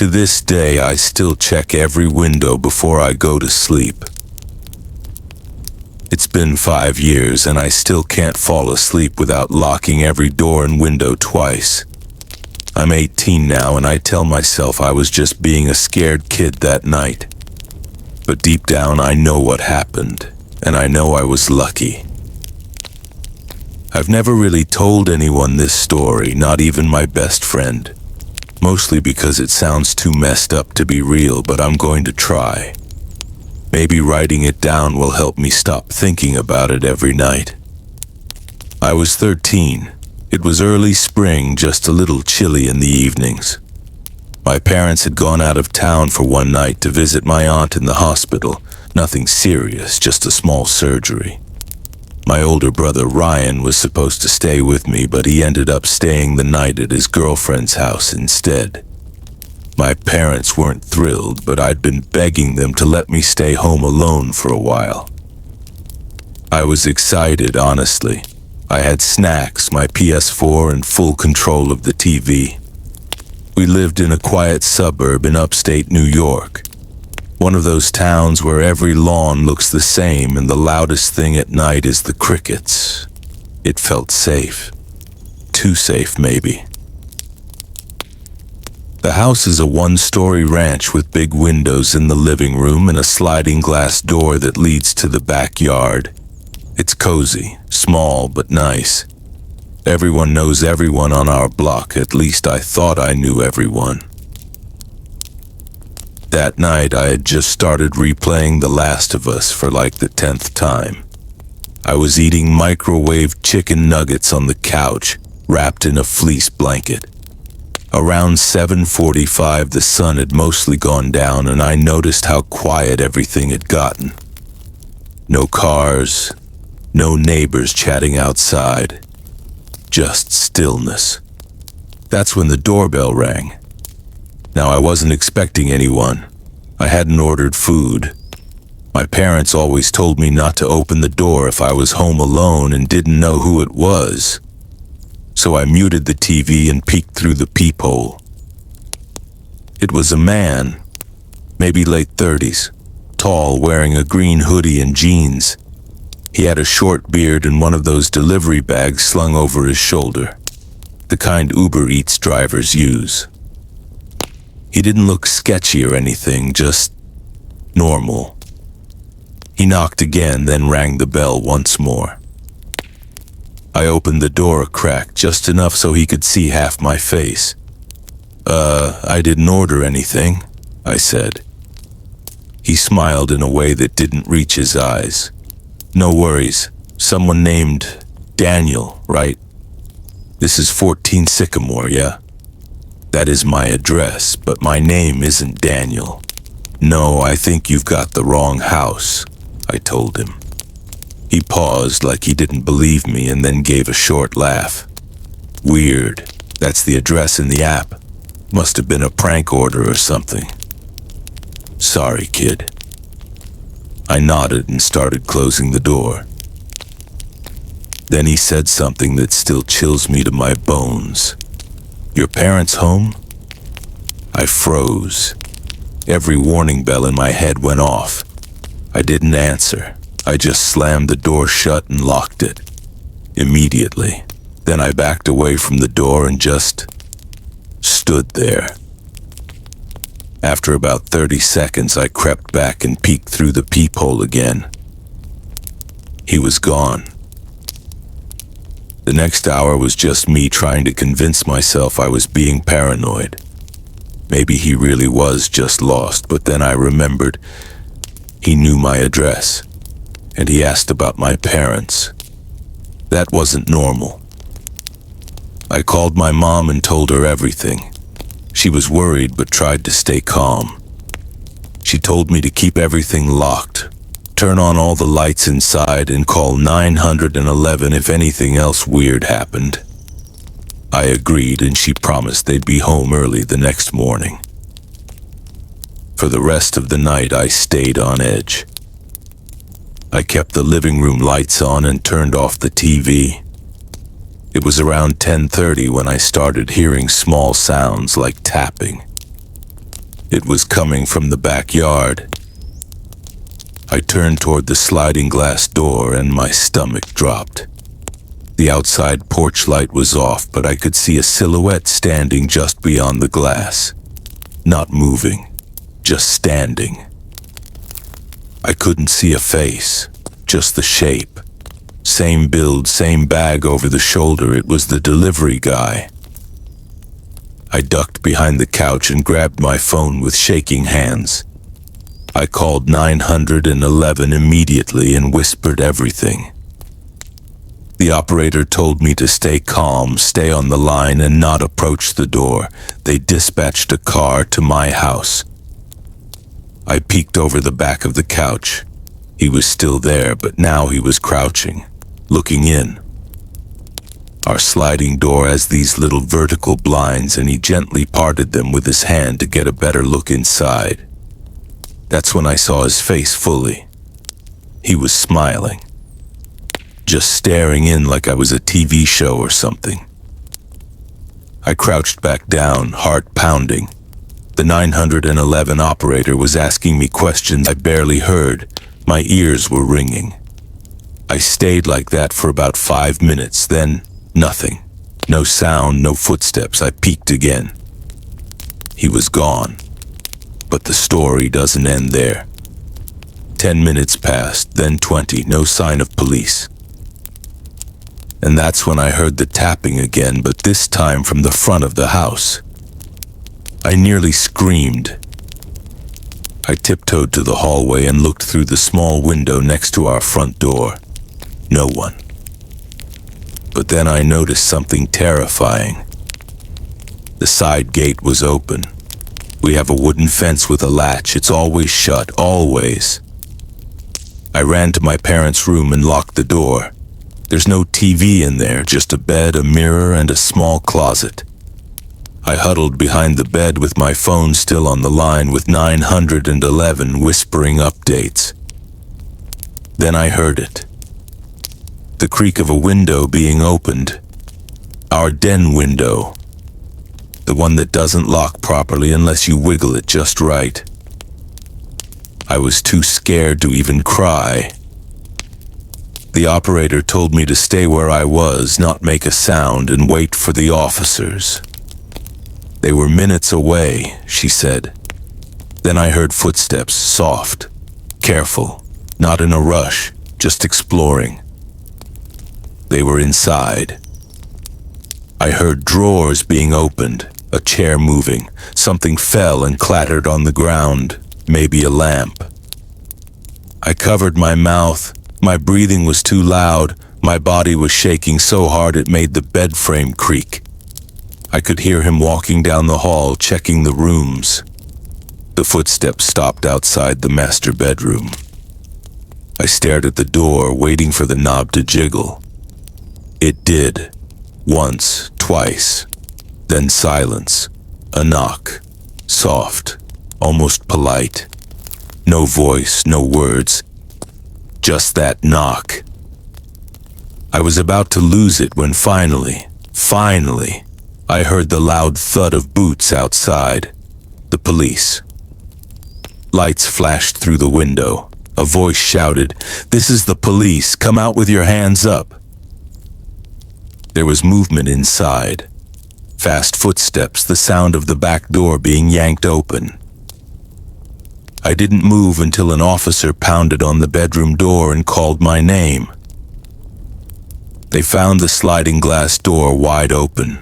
To this day, I still check every window before I go to sleep. It's been 5 years and I still can't fall asleep without locking every door and window twice. I'm 18 now and I tell myself I was just being a scared kid that night. But deep down I know what happened, and I know I was lucky. I've never really told anyone this story, not even my best friend. Mostly because it sounds too messed up to be real, but I'm going to try. Maybe writing it down will help me stop thinking about it every night. I was 13. It was early spring, just a little chilly in the evenings. My parents had gone out of town for one night to visit my aunt in the hospital. Nothing serious, just a small surgery. My older brother Ryan was supposed to stay with me, but he ended up staying the night at his girlfriend's house instead. My parents weren't thrilled, but I'd been begging them to let me stay home alone for a while. I was excited, honestly. I had snacks, my PS4, and full control of the TV. We lived in a quiet suburb in upstate New York. One of those towns where every lawn looks the same and the loudest thing at night is the crickets. It felt safe. Too safe, maybe. The house is a one-story ranch with big windows in the living room and a sliding glass door that leads to the backyard. It's cozy, small but nice. Everyone knows everyone on our block, at least I thought I knew everyone. That night I had just started replaying The Last of Us for like the 10th time. I was eating microwave chicken nuggets on the couch, wrapped in a fleece blanket. Around 7:45 the sun had mostly gone down and I noticed how quiet everything had gotten. No cars, no neighbors chatting outside. Just stillness. That's when the doorbell rang. Now, I wasn't expecting anyone. I hadn't ordered food. My parents always told me not to open the door if I was home alone and didn't know who it was. So I muted the TV and peeked through the peephole. It was a man, maybe late 30s, tall, wearing a green hoodie and jeans. He had a short beard and one of those delivery bags slung over his shoulder, the kind Uber Eats drivers use. He didn't look sketchy or anything, just normal. He knocked again, then rang the bell once more. I opened the door a crack, just enough so he could see half my face. I didn't order anything," I said. He smiled in a way that didn't reach his eyes. "No worries. Someone named Daniel, right? This is 14 Sycamore, yeah? That is my address, but my name isn't Daniel." "No, I think you've got the wrong house," I told him. He paused like he didn't believe me and then gave a short laugh. "Weird. That's the address in the app. Must have been a prank order or something." "Sorry, kid." I nodded and started closing the door. Then he said something that still chills me to my bones. "Your parents home?" I froze. Every warning bell in my head went off. I didn't answer. I just slammed the door shut and locked it. Immediately. Then I backed away from the door and just stood there. After about 30 seconds, I crept back and peeked through the peephole again. He was gone. The next hour was just me trying to convince myself I was being paranoid. Maybe he really was just lost, but then I remembered he knew my address, and he asked about my parents. That wasn't normal. I called my mom and told her everything. She was worried but tried to stay calm. She told me to keep everything locked, turn on all the lights inside, and call 911 if anything else weird happened. I agreed, and she promised they'd be home early the next morning. For the rest of the night, I stayed on edge. I kept the living room lights on and turned off the TV. It was around 10:30 when I started hearing small sounds like tapping. It was coming from the backyard. I turned toward the sliding glass door and my stomach dropped. The outside porch light was off, but I could see a silhouette standing just beyond the glass. Not moving, just standing. I couldn't see a face, just the shape. Same build, same bag over the shoulder. It was the delivery guy. I ducked behind the couch and grabbed my phone with shaking hands. I called 911 immediately and whispered everything. The operator told me to stay calm, stay on the line, and not approach the door. They dispatched a car to my house. I peeked over the back of the couch. He was still there, but now he was crouching, looking in. Our sliding door has these little vertical blinds, and he gently parted them with his hand to get a better look inside. That's when I saw his face fully. He was smiling, just staring in like I was a TV show or something. I crouched back down, heart pounding. The 911 operator was asking me questions I barely heard. My ears were ringing. I stayed like that for about 5 minutes, then nothing. No sound, no footsteps. I peeked again. He was gone. But the story doesn't end there. 10 minutes passed, then 20, no sign of police. And that's when I heard the tapping again, but this time from the front of the house. I nearly screamed. I tiptoed to the hallway and looked through the small window next to our front door. No one. But then I noticed something terrifying. The side gate was open. We have a wooden fence with a latch. It's always shut, always. I ran to my parents' room and locked the door. There's no TV in there, just a bed, a mirror, and a small closet. I huddled behind the bed with my phone still on the line with 911 whispering updates. Then I heard it. The creak of a window being opened. Our den window. The one that doesn't lock properly unless you wiggle it just right. I was too scared to even cry. The operator told me to stay where I was, not make a sound, and wait for the officers. They were minutes away, she said. Then I heard footsteps, soft, careful, not in a rush, just exploring. They were inside. I heard drawers being opened, a chair moving. Something fell and clattered on the ground, maybe a lamp. I covered my mouth. My breathing was too loud. My body was shaking so hard it made the bed frame creak. I could hear him walking down the hall, checking the rooms. The footsteps stopped outside the master bedroom. I stared at the door, waiting for the knob to jiggle. It did. Once, twice. Then silence. A knock. Soft. Almost polite. No voice, no words. Just that knock. I was about to lose it when finally, I heard the loud thud of boots outside. The police. Lights flashed through the window. A voice shouted, "This is the police. Come out with your hands up." There was movement inside. Fast footsteps, the sound of the back door being yanked open. I didn't move until an officer pounded on the bedroom door and called my name. They found the sliding glass door wide open.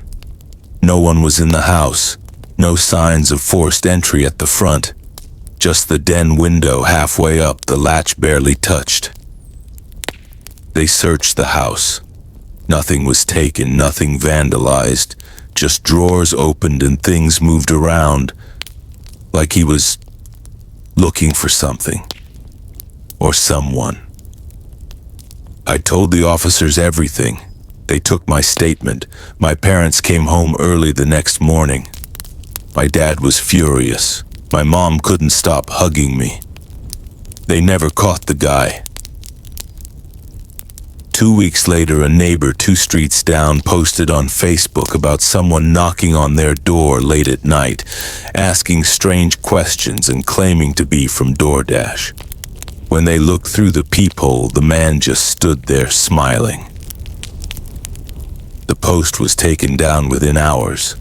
No one was in the house. No signs of forced entry at the front. Just the den window halfway up, the latch barely touched. They searched the house. Nothing was taken, nothing vandalized. Just drawers opened and things moved around. Like he was looking for something. Or someone. I told the officers everything. They took my statement. My parents came home early the next morning. My dad was furious. My mom couldn't stop hugging me. They never caught the guy. 2 weeks later, a neighbor 2 streets down posted on Facebook about someone knocking on their door late at night, asking strange questions and claiming to be from DoorDash. When they looked through the peephole, the man just stood there smiling. The post was taken down within hours.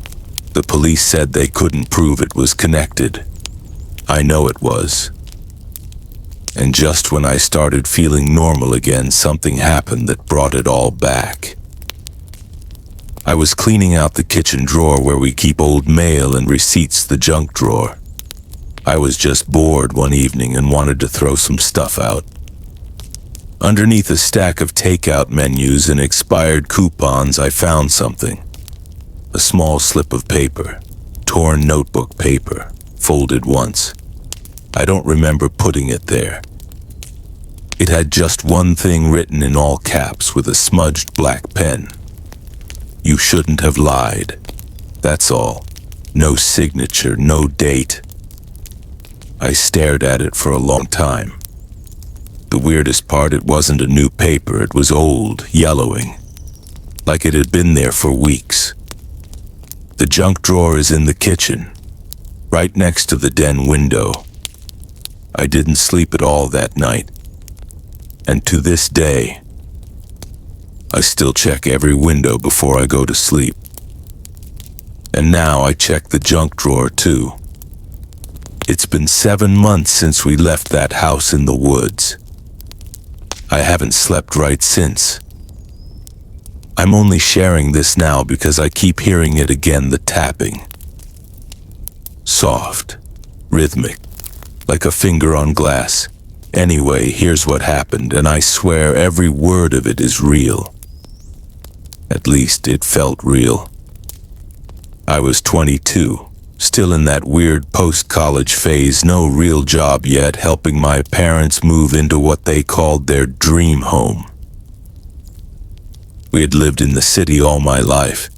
The police said they couldn't prove it was connected. I know it was. And just when I started feeling normal again, something happened that brought it all back. I was cleaning out the kitchen drawer where we keep old mail and receipts, the junk drawer. I was just bored one evening and wanted to throw some stuff out. Underneath a stack of takeout menus and expired coupons, I found something. A small slip of paper, torn notebook paper, folded once. I don't remember putting it there. It had just one thing written in all caps with a smudged black pen. You shouldn't have lied. That's all. No signature, no date. I stared at it for a long time. The weirdest part, it wasn't a new paper, it was old, yellowing, like it had been there for weeks. The junk drawer is in the kitchen, right next to the den window. I didn't sleep at all that night, and to this day, I still check every window before I go to sleep. And now I check the junk drawer too. It's been 7 months since we left that house in the woods. I haven't slept right since. I'm only sharing this now because I keep hearing it again, the tapping. Soft, rhythmic, like a finger on glass. Anyway, here's what happened, and I swear every word of it is real. At least it felt real. I was 22. Still in that weird post-college phase, no real job yet, helping my parents move into what they called their dream home. We had lived in the city all my life,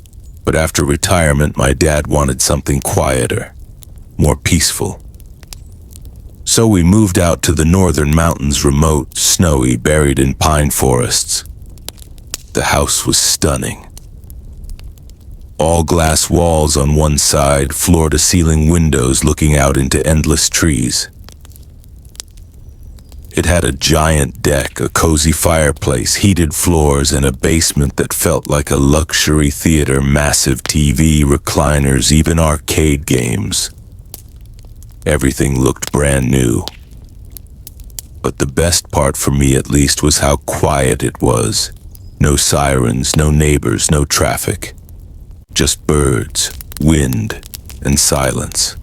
but after retirement, my dad wanted something quieter, more peaceful. So we moved out to the northern mountains, remote, snowy, buried in pine forests. The house was stunning. All glass walls on one side, floor-to-ceiling windows looking out into endless trees. It had a giant deck, a cozy fireplace, heated floors, and a basement that felt like a luxury theater, massive TV, recliners, even arcade games. Everything looked brand new. But the best part, for me at least, was how quiet it was. No sirens, no neighbors, no traffic. Just birds, wind, and silence.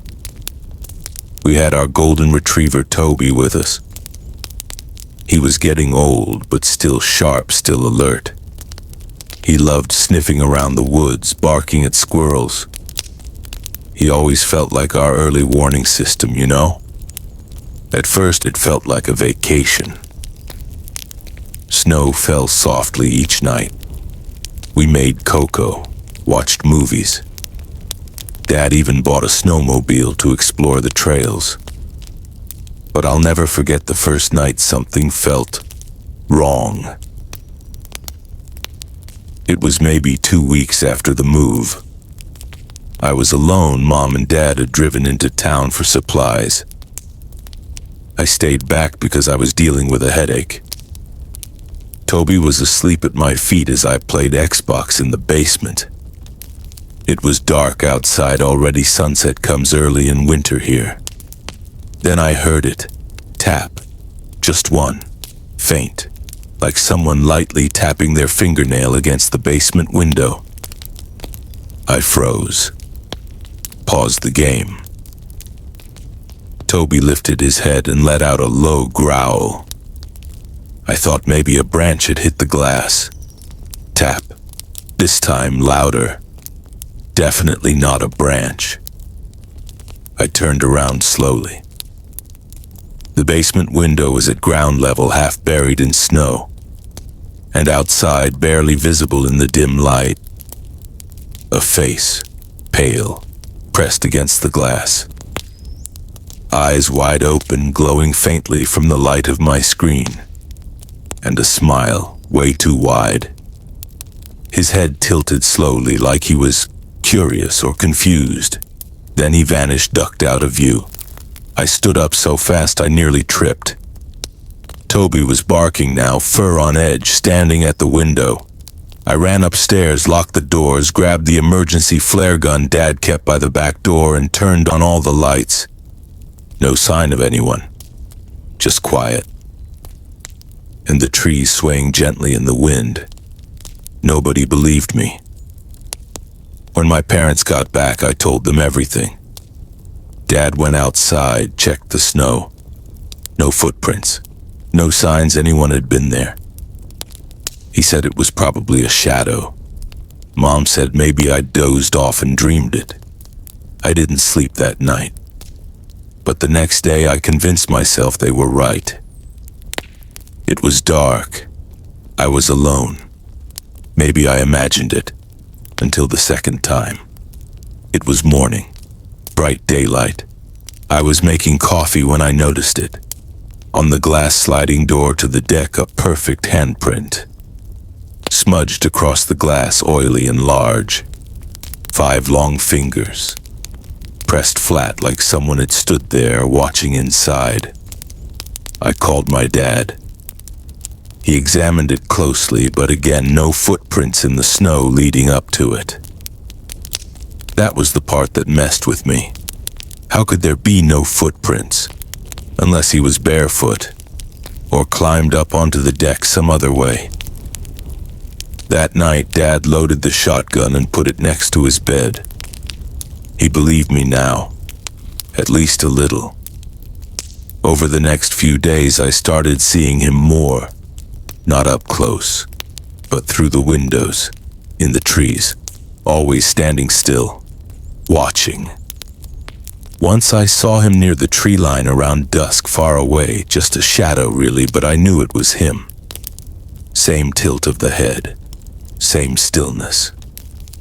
We had our golden retriever Toby with us. He was getting old, but still sharp, still alert. He loved sniffing around the woods, barking at squirrels. He always felt like our early warning system, you know? At first it felt like a vacation. Snow fell softly each night. We made cocoa. Watched movies. Dad even bought a snowmobile to explore the trails. But I'll never forget the first night something felt wrong. It was maybe 2 weeks after the move. I was alone. Mom and Dad had driven into town for supplies. I stayed back because I was dealing with a headache. Toby was asleep at my feet as I played Xbox in the basement. It was dark outside already. Sunset comes early in winter here. Then I heard it. Tap. Just one. Faint. Like someone lightly tapping their fingernail against the basement window. I froze. Paused the game. Toby lifted his head and let out a low growl. I thought maybe a branch had hit the glass. Tap. This time louder. Definitely not a branch. I turned around slowly. The basement window was at ground level, half buried in snow. And outside, barely visible in the dim light, a face, pale, pressed against the glass. Eyes wide open, glowing faintly from the light of my screen. And a smile. way too wide. His head tilted slowly like he was curious or confused. Then he vanished, ducked out of view. I stood up so fast I nearly tripped. Toby was barking now, fur on edge, standing at the window. I ran upstairs, locked the doors, grabbed the emergency flare gun Dad kept by the back door, and turned on all the lights. No sign of anyone. Just quiet. And the trees swaying gently in the wind. Nobody believed me. When my parents got back, I told them everything. Dad went outside, checked the snow. No footprints. No signs anyone had been there. He said it was probably a shadow. Mom said maybe I dozed off and dreamed it. I didn't sleep that night. But the next day I convinced myself they were right. It was dark. I was alone. Maybe I imagined it, until the second time. It was morning, bright daylight. I was making coffee when I noticed it. On the glass sliding door to the deck, a perfect handprint. Smudged across the glass, oily and large. 5 long fingers. Pressed flat like someone had stood there watching inside. I called my dad. He examined it closely, but again, no footprints in the snow leading up to it. That was the part that messed with me. How could there be no footprints? Unless he was barefoot, or climbed up onto the deck some other way. That night, Dad loaded the shotgun and put it next to his bed. He believed me now, at least a little. Over the next few days, I started seeing him more. Not up close, but through the windows, in the trees, always standing still, watching. Once I saw him near the tree line around dusk, far away, just a shadow really, but I knew it was him. Same tilt of the head, same stillness,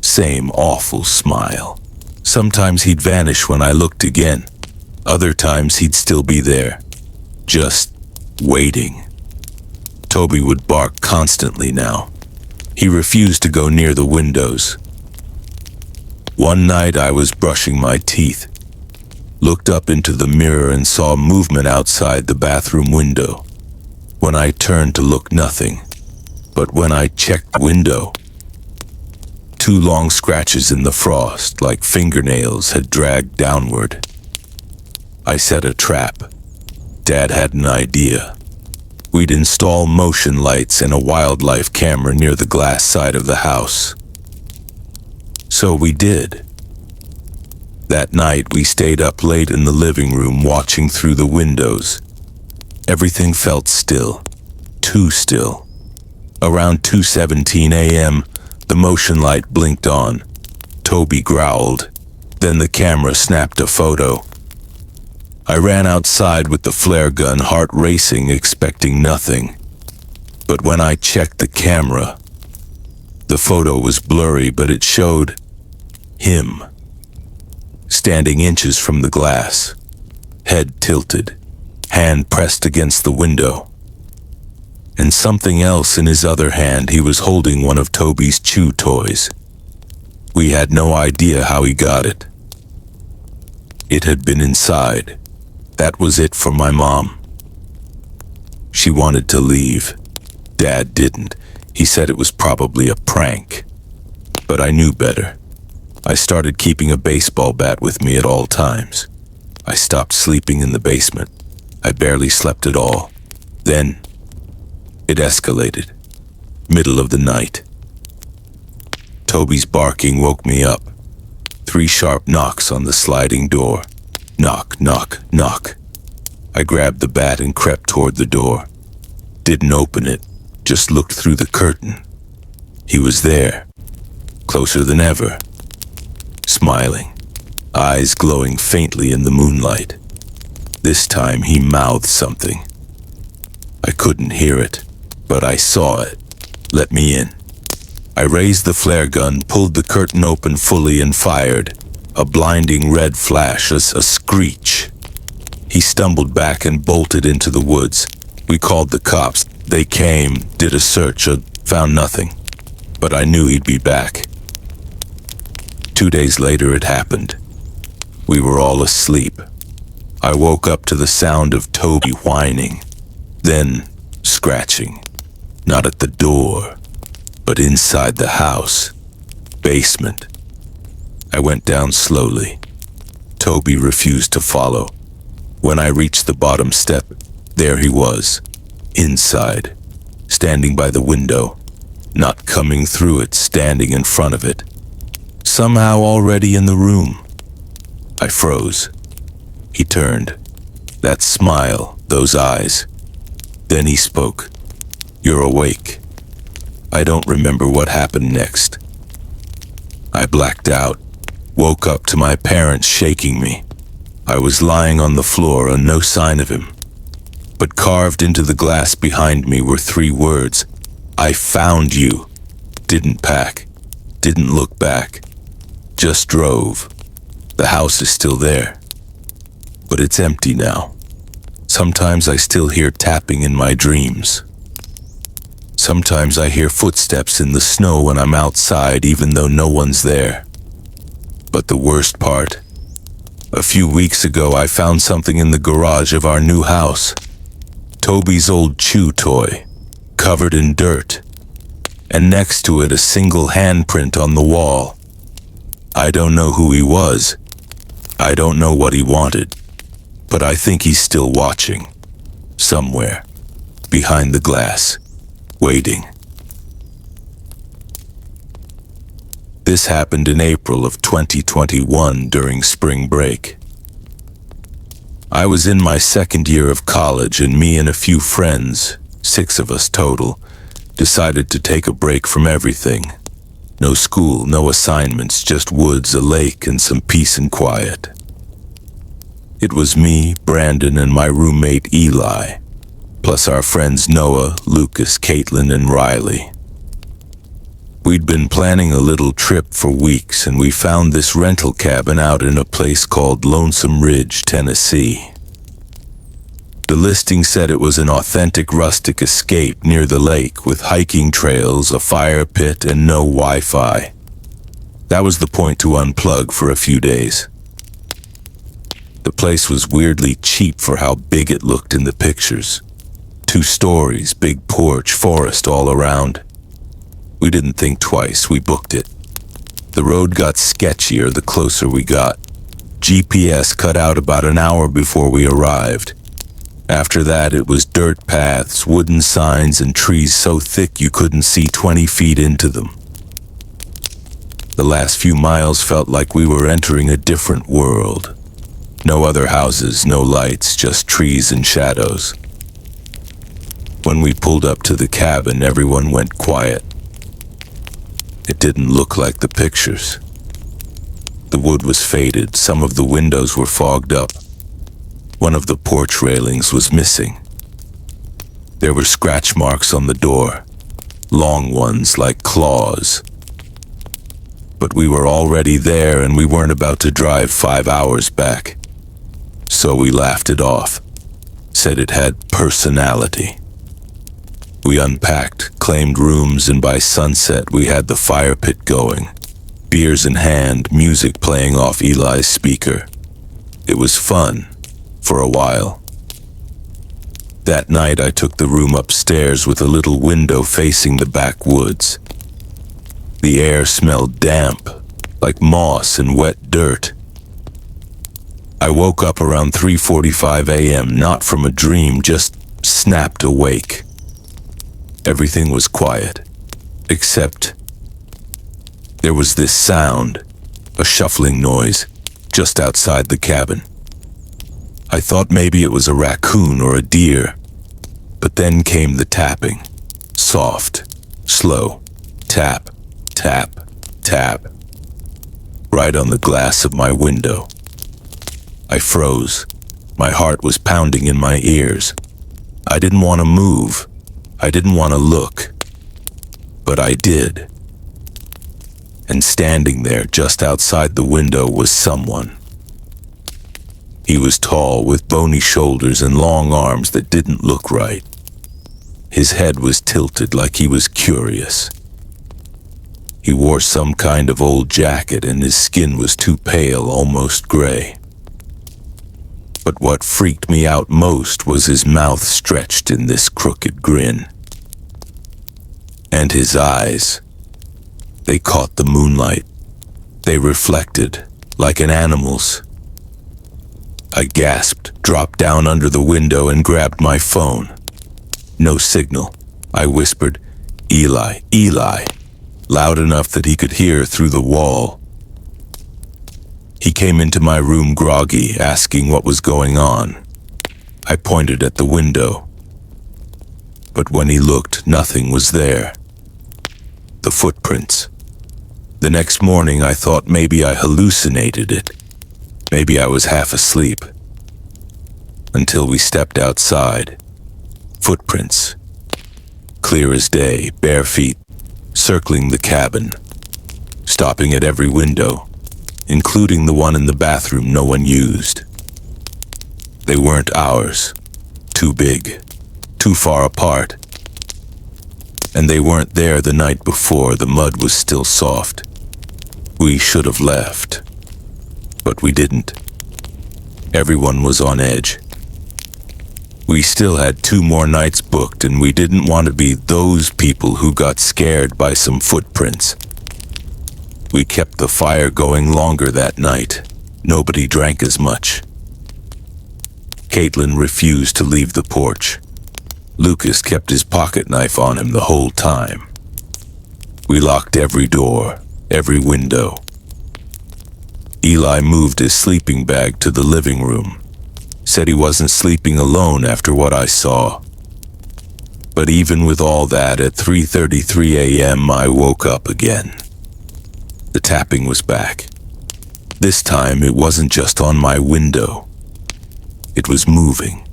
same awful smile. Sometimes he'd vanish when I looked again. Other times he'd still be there, just waiting. Toby would bark constantly now. He refused to go near the windows. One night I was brushing my teeth, looked up into the mirror and saw movement outside the bathroom window. When I turned to look, nothing. But when I checked the window, 2 long scratches in the frost, like fingernails had dragged downward. I set a trap. Dad had an idea. We'd install motion lights and a wildlife camera near the glass side of the house. So we did. That night, we stayed up late in the living room watching through the windows. Everything felt still, too still. Around 2:17 a.m., the motion light blinked on. Toby growled. Then the camera snapped a photo. I ran outside with the flare gun, heart racing, expecting nothing. But when I checked the camera, the photo was blurry, but it showed him. Standing inches from the glass, head tilted, hand pressed against the window. And something else in his other hand. He was holding one of Toby's chew toys. We had no idea how he got it. It had been inside. That was it for my mom. She wanted to leave. Dad didn't. He said it was probably a prank. But I knew better. I started keeping a baseball bat with me at all times. I stopped sleeping in the basement. I barely slept at all. Then, it escalated. Middle of the night. Toby's barking woke me up. 3 sharp knocks on the sliding door. Knock, knock, knock. I grabbed the bat and crept toward the door. Didn't open it, just looked through the curtain. He was there, closer than ever. Smiling, eyes glowing faintly in the moonlight. This time he mouthed something. I couldn't hear it, but I saw it. Let me in. I raised the flare gun, pulled the curtain open fully and fired. A blinding red flash, a screech. He stumbled back and bolted into the woods. We called the cops. They came, did a search, found nothing, but I knew he'd be back. 2 days later it happened. We were all asleep. I woke up to the sound of Toby whining, then scratching, not at the door, but inside the house, basement. I went down slowly. Toby refused to follow. When I reached the bottom step, there he was, inside, standing by the window, not coming through it, standing in front of it, somehow already in the room. I froze. He turned. That smile, those eyes. Then he spoke. "You're awake." I don't remember what happened next. I blacked out, woke up to my parents shaking me. I was lying on the floor and no sign of him. But carved into the glass behind me were 3 words. "I found you." Didn't pack. Didn't look back. Just drove. The house is still there. But it's empty now. Sometimes I still hear tapping in my dreams. Sometimes I hear footsteps in the snow when I'm outside, even though no one's there. But the worst part, a few weeks ago I found something in the garage of our new house. Toby's old chew toy, covered in dirt, and next to it a single handprint on the wall. I don't know who he was. I don't know what he wanted. But I think he's still watching. Somewhere. Behind the glass. Waiting. This happened in April of 2021 during spring break. I was in my 2nd year of college and me and a few friends, 6 of us total, decided to take a break from everything. No school, no assignments, just woods, a lake, and some peace and quiet. It was me, Brandon, and my roommate Eli, plus our friends Noah, Lucas, Caitlin, and Riley. We'd been planning a little trip for weeks, and we found this rental cabin out in a place called Lonesome Ridge, Tennessee. The listing said it was an authentic rustic escape near the lake with hiking trails, a fire pit, and no Wi-Fi. That was the point to unplug for a few days. The place was weirdly cheap for how big it looked in the pictures. 2 stories, big porch, forest all around. We didn't think twice, we booked it. The road got sketchier the closer we got. GPS cut out about an hour before we arrived. After that, it was dirt paths, wooden signs, and trees so thick you couldn't see 20 feet into them. The last few miles felt like we were entering a different world. No other houses, no lights, just trees and shadows. When we pulled up to the cabin, everyone went quiet. It didn't look like the pictures. The wood was faded, some of the windows were fogged up. One of the porch railings was missing. There were scratch marks on the door, long ones like claws. But we were already there and we weren't about to drive 5 hours back. So we laughed it off, said it had personality. We unpacked, claimed rooms, and by sunset we had the fire pit going, beers in hand, music playing off Eli's speaker. It was fun, for a while. That night I took the room upstairs with a little window facing the backwoods. The air smelled damp, like moss and wet dirt. I woke up around 3:45 a.m., not from a dream, just snapped awake. Everything was quiet, except there was this sound, a shuffling noise, just outside the cabin. I thought maybe it was a raccoon or a deer, but then came the tapping, soft, slow, tap, tap, tap, right on the glass of my window. I froze. My heart was pounding in my ears. I didn't want to move. I didn't want to look. But I did. And standing there just outside the window was someone. He was tall with bony shoulders and long arms that didn't look right. His head was tilted like he was curious. He wore some kind of old jacket and his skin was too pale, almost gray. But what freaked me out most was his mouth stretched in this crooked grin. And his eyes. They caught the moonlight. They reflected, like an animal's. I gasped, dropped down under the window and grabbed my phone. No signal. I whispered, "Eli, Eli," loud enough that he could hear through the wall. He came into my room groggy, asking what was going on. I pointed at the window. But when he looked, nothing was there. The footprints. The next morning I thought maybe I hallucinated it. Maybe I was half asleep. Until we stepped outside. Footprints. Clear as day, bare feet, circling the cabin, stopping at every window, including the one in the bathroom no one used. They weren't ours. Too big. Too far apart. And they weren't there the night before. The mud was still soft. We should have left. But we didn't. Everyone was on edge. We still had 2 more nights booked and we didn't want to be those people who got scared by some footprints. We kept the fire going longer that night. Nobody drank as much. Caitlin refused to leave the porch. Lucas kept his pocket knife on him the whole time. We locked every door, every window. Eli moved his sleeping bag to the living room. Said he wasn't sleeping alone after what I saw. But even with all that, at 3:33 a.m. I woke up again. The tapping was back. This time it wasn't just on my window. It was moving.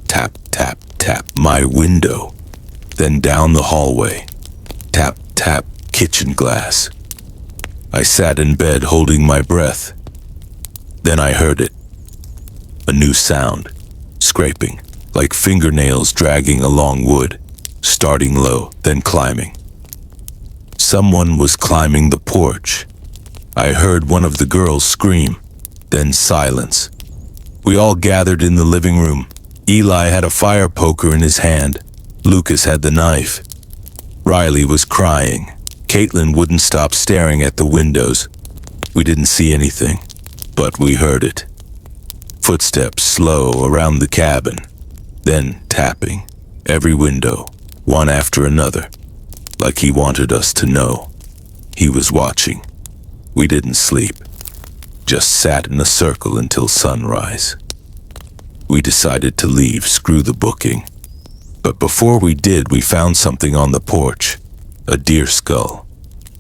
Tap, tap, tap, my window. Then down the hallway. Tap, tap, kitchen glass. I sat in bed holding my breath. Then I heard it. A new sound. Scraping, like fingernails dragging along wood. Starting low, then climbing. Someone was climbing the porch. I heard one of the girls scream. Then silence. We all gathered in the living room. Eli had a fire poker in his hand. Lucas had the knife. Riley was crying. Caitlin wouldn't stop staring at the windows. We didn't see anything, but we heard it. Footsteps slow around the cabin, then tapping. Every window, one after another, like he wanted us to know. He was watching. We didn't sleep, just sat in a circle until sunrise. We decided to leave, screw the booking. But before we did, we found something on the porch. A deer skull.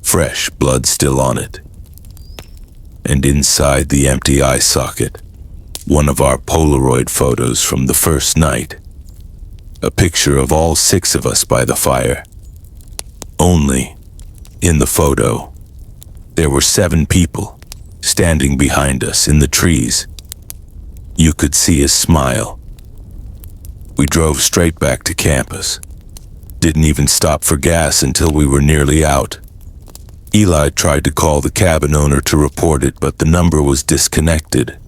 Fresh, blood still on it. And inside the empty eye socket, one of our Polaroid photos from the first night. A picture of all 6 of us by the fire. Only, in the photo, there were 7 people standing behind us in the trees. You could see his smile. We drove straight back to campus. Didn't even stop for gas until we were nearly out. Eli tried to call the cabin owner to report it, but the number was disconnected.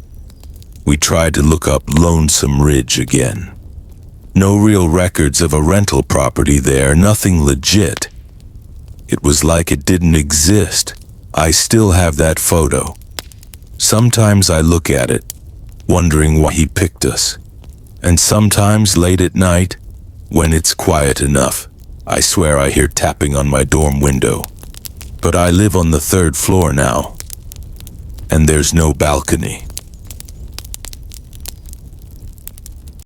We tried to look up Lonesome Ridge again. No real records of a rental property there, nothing legit. It was like it didn't exist. I still have that photo. Sometimes I look at it, wondering why he picked us. And sometimes late at night, when it's quiet enough, I swear I hear tapping on my dorm window. But I live on the 3rd floor now, and there's no balcony.